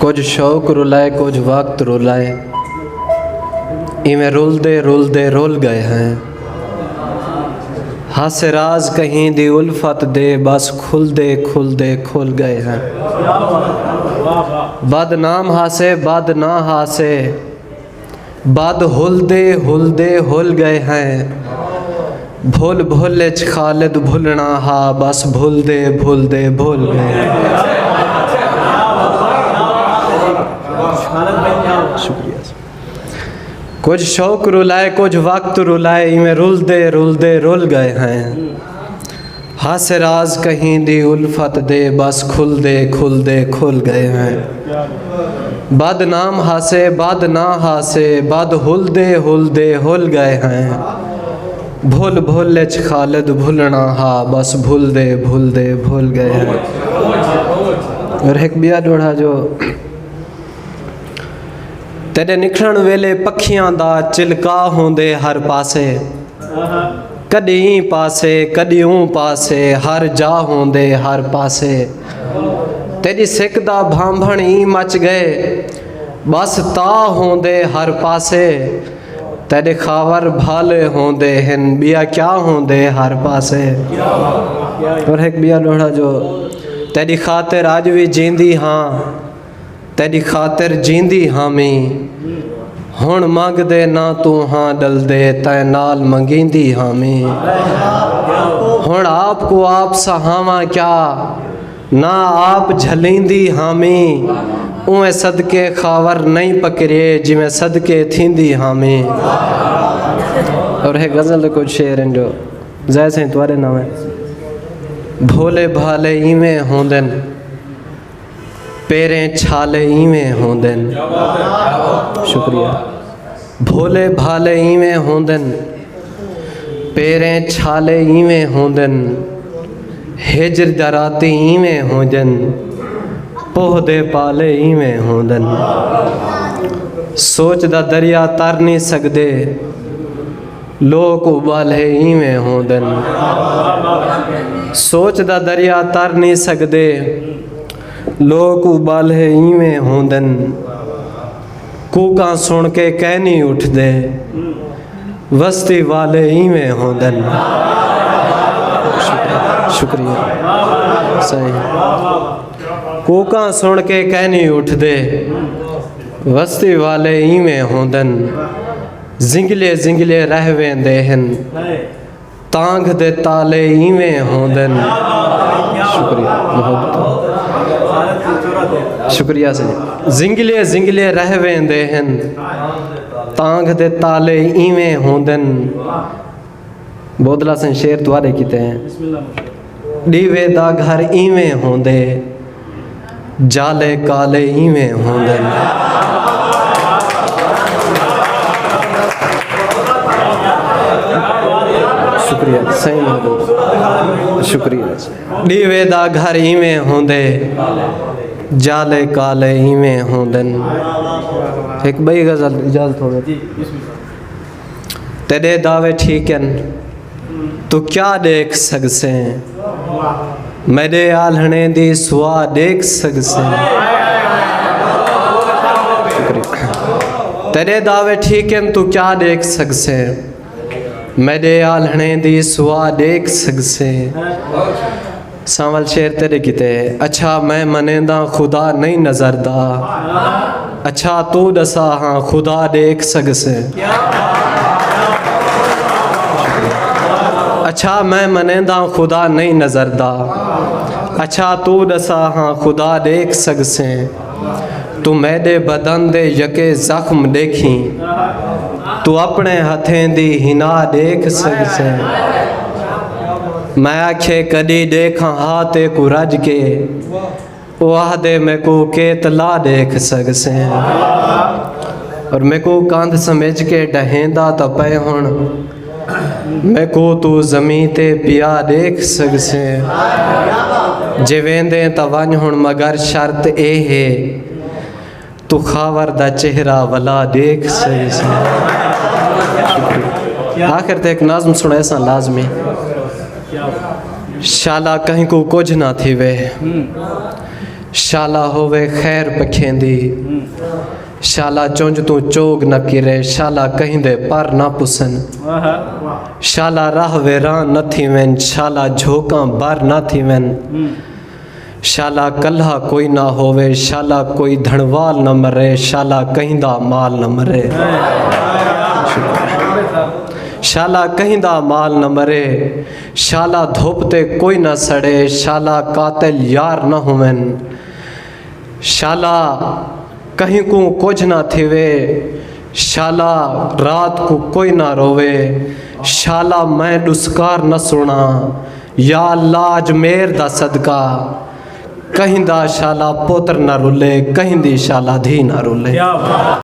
कुछ शौक रुलाए कुछ वक्त रुलाए, इमें रुलदे रुलदे रुल गए हैं। हासे राज कहीं दी उल्फत दे, बस खुलदे खुलदे खुल गए हैं। बदनाम हासे बद ना हासे, बद हुलदे हुलदे हुल गए हैं। भूल भूले च खालिद भुलना हा, बस भूलदे भूलदे भूल गए हैं। शुक्रिया। कुछ शौक रुलाए कुछ वक्त रुलाए, इमें रुलदे रुलदे रुल गए हैं। हासे राज कहीं दी उल्फत दे, बस खुलदे खुलदे खुल गए हैं। बदनाम हासे बद ना हासे, बद हुलदे हुलदे हुल गए हैं। भूल भूले च खालिद भुलना हा, बस भूलदे भूलदे भूल गए हैं। और एक बिया डोढ़ा जो तेरे निखरण वेले पखियां दा चिलका होंदे हर पासे, कदी पासे कदी पासे, हर जा होंदे हर पासे। तेरी सिक दा भांभण ही मच गए, बस ता होंदे हर पासे। तेरे खावर भाले होंदे हिन, बिया क्या होंदे हर पासे। और एक बिया लोढ़ा जो तेरी खातिर आज भी जींदी हाँ, तेरी खातिर जींदी हामी। हुण मंगदे ना तू हाँ डलदे, तै नाल मंगींदी हामी। हुण आपको आप सहावा क्या, ना आप झलींदी हामी। उमें सदके खावर नहीं पकड़े, जिमें सदके थींदी हामी। और है गज़ल कुछ शेर हैं जो जैसे तुम्हारे नाम है। भोले भाले इवें होंदन, पेरें छाले इवें होंदन। शुक्रिया। भोले भाले इवें होंदन, पेरें छाले इवें होंदन। हिजर दराती इवें होंदन, पोहदे पाले इवें होंदन। सोच दा दरिया तर नहीं सकदे, लोक उबाले इवें होंदन। सोच दा दरिया तर नहीं सकदे, लोक उबाले इवें होंदन। कूका सुन के कह नहीं उठदे, वस्ती वाले इवें होंदन। शुक्रिया। सही। कूका सुन के कह नहीं उठदे, वस्ती वाले इवें होंदन। जिंगले जिंगले रह वेंदे हन, तांग दे ताले इवें होंदन। शुक्रिया। शुक्रिया से। जिंगले जिंगले रह वेंदे हन, तांग दे ताले इवें होंदन। बोदला से शेर द्वारे किते हैं। डीवे दा घर इवें होंदे, जाले काले इवें होंदन। शुक्रिया। सही महबूब। शुक्रिया। डीवे दा घर इवें होंदे, जाले काले इवें होंदन। एक बई गज़ल इजाज़त हो गई। तेरे दावे ठीक हैं तू क्या देख सकसे, मेरे आल्हने दी सुआ देख सकसे। तेरे दावे ठीक हैं तू क्या देख सकसे, मेरे आल्हने दी सुआ देख सकसे। सावल शेर तेरे किते। अच्छा मैं मनेंदा खुदा नहीं नजरदा, अच्छा तू दसा हाँ खुदा देख सकसे। अच्छा मैं मनेंदा खुदा नहीं नजरदा, अच्छा तू दसा हाँ खुदा देख सकसे। तू मेरे बदन दे यके जख्म देखी, तू अपने हथें दी हिना देख सकसे। मैं आखे कदी देखा हाथे को रज के, वाह दे मैं को के तला देख सकसे। और मैं को कांध समझ के डहेंदा तो पे हुण, मैं को तू जमी ते पिया देख सकसे। जे वेंदे तो वन हुण मगर शर्त ए है, तू खावर दा चेहरा वला देख सकसे। आखिर ते एक नाज़म सुने सा लाजमी। शाला कहीं को कुछ ना थी वे, शाला होवे खैर पखेंदी शाला चुंझ तू चोग न किरे शाला कहिंदे पर न पुसन शाला राह वेरान न थी वेन शाला झोंका बार न थी वेन शाला कल्हा कोई ना होवे शाला कोई धनवाल न मरे शाला कहिंदा माल न मरे शाला कहिंदा माल न मरे शाला धोपते कोई न सड़े शाला कातिल यार न हुवन शाला कहीं को कुछ ना थिवे शाला रात को कोई ना रोवे शाला मैं दुस्कार न सुना या लाज मेर दा सदका कहीं दा शाला पुत्र न रुले कहीं दी शाला धी न रुले।